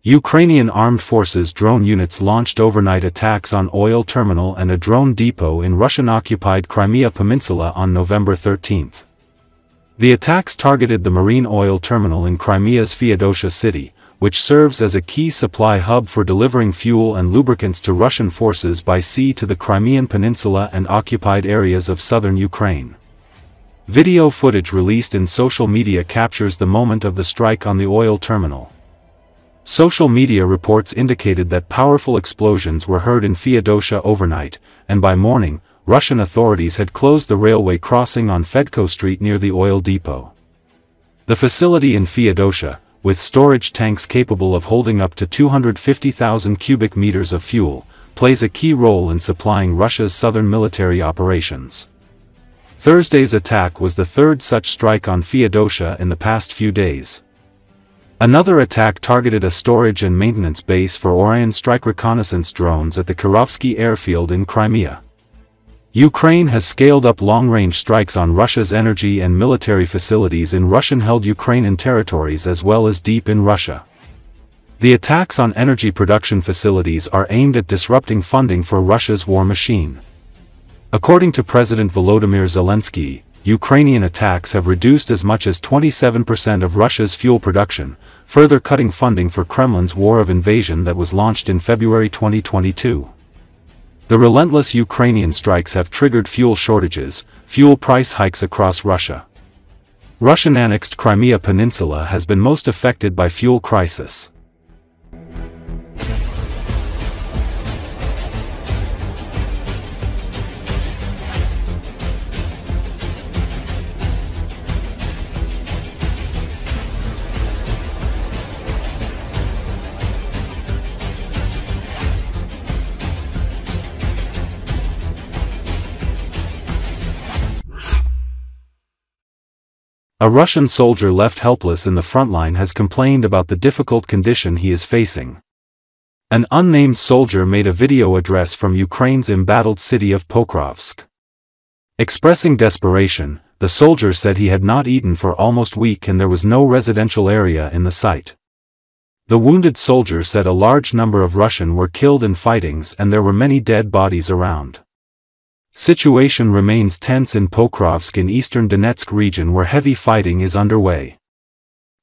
Ukrainian armed forces drone units launched overnight attacks on oil terminal and a drone depot in Russian-occupied Crimea Peninsula on November 13. The attacks targeted the marine oil terminal in Crimea's Feodosia city, which serves as a key supply hub for delivering fuel and lubricants to Russian forces by sea to the Crimean Peninsula and occupied areas of southern Ukraine. Video footage released in social media captures the moment of the strike on the oil terminal. Social media reports indicated that powerful explosions were heard in Feodosia overnight, and by morning, Russian authorities had closed the railway crossing on Fedko Street near the oil depot. The facility in Feodosia, with storage tanks capable of holding up to 250,000 cubic meters of fuel, plays a key role in supplying Russia's southern military operations. Thursday's attack was the third such strike on Feodosia in the past few days. Another attack targeted a storage and maintenance base for Orion strike reconnaissance drones at the Kirovsky airfield in Crimea. Ukraine has scaled up long-range strikes on Russia's energy and military facilities in Russian-held Ukrainian territories as well as deep in Russia. The attacks on energy production facilities are aimed at disrupting funding for Russia's war machine. According to President Volodymyr Zelensky, Ukrainian attacks have reduced as much as 27% of Russia's fuel production, further cutting funding for Kremlin's war of invasion that was launched in February 2022. The relentless Ukrainian strikes have triggered fuel shortages, fuel price hikes across Russia. Russian-annexed Crimea Peninsula has been most affected by fuel crisis. A Russian soldier left helpless in the front line has complained about the difficult condition he is facing. An unnamed soldier made a video address from Ukraine's embattled city of Pokrovsk. Expressing desperation, the soldier said he had not eaten for almost a week and there was no residential area in the site. The wounded soldier said a large number of Russians were killed in fightings and there were many dead bodies around. Situation remains tense in Pokrovsk in eastern Donetsk region where heavy fighting is underway.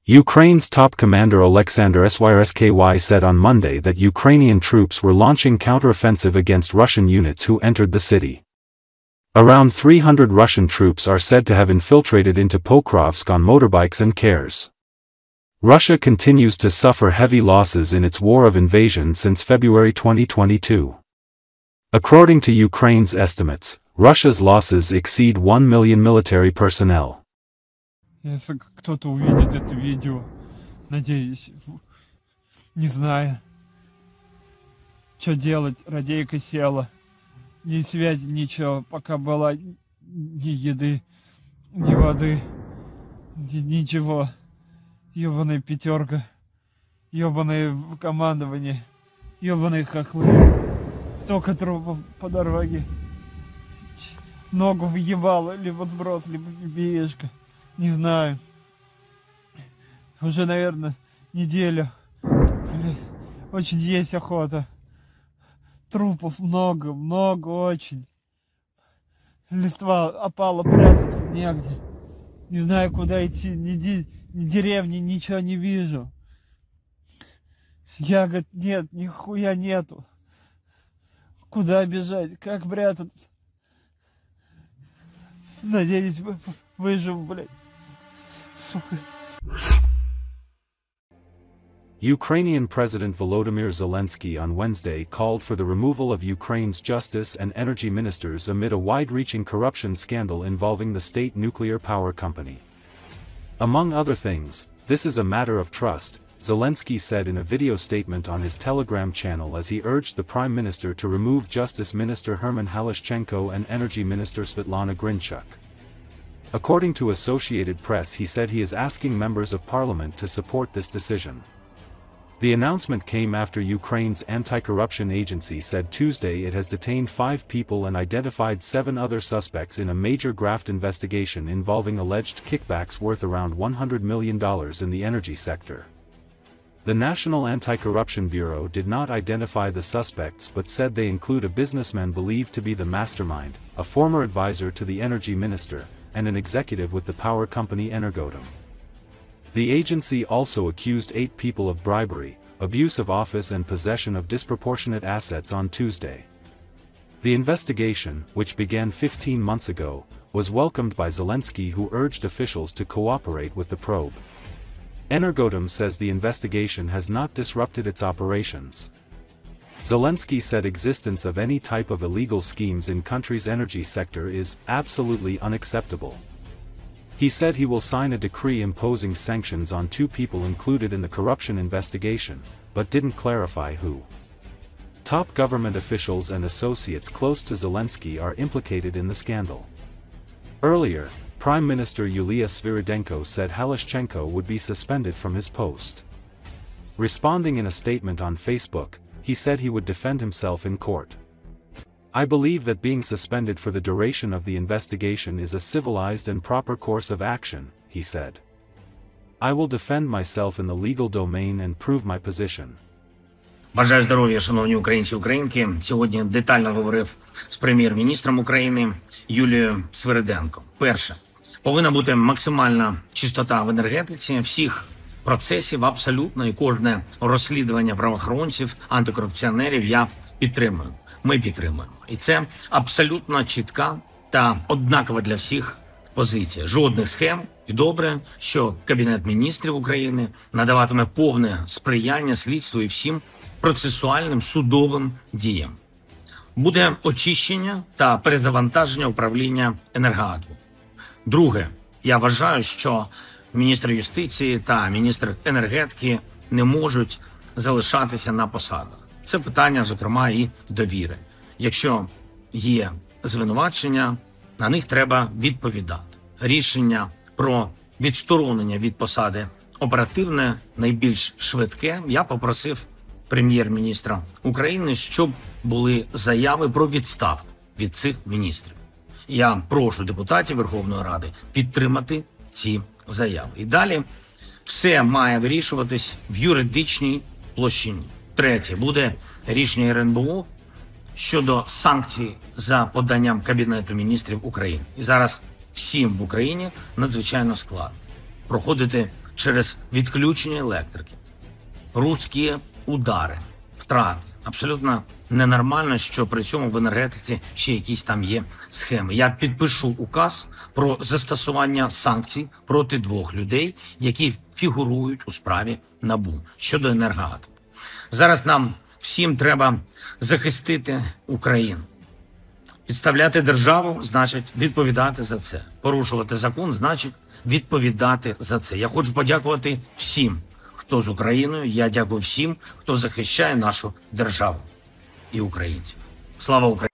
Ukraine's top commander Alexander Syrsky said on Monday that Ukrainian troops were launching counteroffensive against Russian units who entered the city. Around 300 Russian troops are said to have infiltrated into Pokrovsk on motorbikes and cars. Russia continues to suffer heavy losses in its war of invasion since February 2022. According to Ukraine's estimates, Russia's losses exceed 1 million military personnel. Если кто-то увидит это видео, надеюсь, не знаю, что делать, радейка села, ни связи, ничего, пока была ни еды, ни воды, ничего, ёбаная пятерка, ёбаное командование, ёбаные хохлы. Столько трупов по дороге. Ногу въебало, либо сброс, либо беешка. Не знаю. Уже, наверное, неделю. Очень есть охота. Трупов много, много очень. Листва опала, прятаться негде. Не знаю, куда идти. Ни деревни, ничего не вижу. Ягод нет, нихуя нету. Куда бежать? Как прятаться? Надеюсь, выживу, блядь. Сука. Ukrainian President Volodymyr Zelensky on Wednesday called for the removal of Ukraine's justice and energy ministers amid a wide-reaching corruption scandal involving the state nuclear power company. Among other things, this is a matter of trust, Zelensky said in a video statement on his Telegram channel as he urged the Prime Minister to remove Justice Minister Herman Halashchenko and Energy Minister Svetlana Grinchuk. According to Associated Press, he said he is asking members of parliament to support this decision. The announcement came after Ukraine's anti-corruption agency said Tuesday it has detained 5 people and identified 7 other suspects in a major graft investigation involving alleged kickbacks worth around $100 million in the energy sector. The National Anti-Corruption Bureau did not identify the suspects but said they include a businessman believed to be the mastermind, a former advisor to the energy minister, and an executive with the power company Energodom. The agency also accused 8 people of bribery, abuse of office and possession of disproportionate assets on Tuesday. The investigation, which began 15 months ago, was welcomed by Zelensky, who urged officials to cooperate with the probe. Energodom says the investigation has not disrupted its operations. Zelensky said existence of any type of illegal schemes in country's energy sector is absolutely unacceptable. He said he will sign a decree imposing sanctions on 2 people included in the corruption investigation, but didn't clarify who. Top government officials and associates close to Zelensky are implicated in the scandal. Earlier, Prime Minister Yulia Sviridenko said Halashchenko would be suspended from his post. Responding in a statement on Facebook, he said he would defend himself in court. "I believe that being suspended for the duration of the investigation is a civilized and proper course of action," he said. "I will defend myself in the legal domain and prove my position." Бажаю здоров'я, шановні українці і українки. Сьогодні детально говорив з прем'єр-міністром України Юлією Свириденко. Перше. Повинна бути максимальна чистота в енергетиці всіх процесів абсолютно, і кожне розслідування правоохоронців, антикорупціонерів я підтримую. Ми підтримуємо. І це абсолютно чітка та однакова для всіх позиція. Жодних схем. І добре, що Кабінет міністрів України надаватиме повне сприяння слідству і всім процесуальним судовим діям. Буде очищення та перезавантаження управління Енергоатому. Друге, я вважаю, що міністр юстиції та міністр енергетики не можуть залишатися на посадах. Це питання, зокрема, і довіри. Якщо є звинувачення, на них треба відповідати. Рішення про відсторонення від посади оперативне, найбільш швидке. Я попросив прем'єр-міністра України, щоб були заяви про відставку від цих міністрів. Я прошу депутатів Верховної Ради підтримати ці заяви. І далі все має вирішуватись в юридичній площині. Третє, буде рішення РНБО щодо санкцій за поданням Кабінету міністрів України. І зараз всім в Україні надзвичайно складно проходити через відключення електрики, руські удари, втрати. Абсолютно ненормально, що при цьому в енергетиці ще якісь там є схеми. Я підпишу указ про застосування санкцій проти 2 людей, які фігурують у справі НАБУ щодо Енергоатому. Зараз нам всім треба захистити Україну. Підставляти державу – значить відповідати за це. Порушувати закон – значить відповідати за це. Я хочу подякувати всім, хто з Україною. Я дякую всім, хто захищає нашу державу і українців. Слава Україні!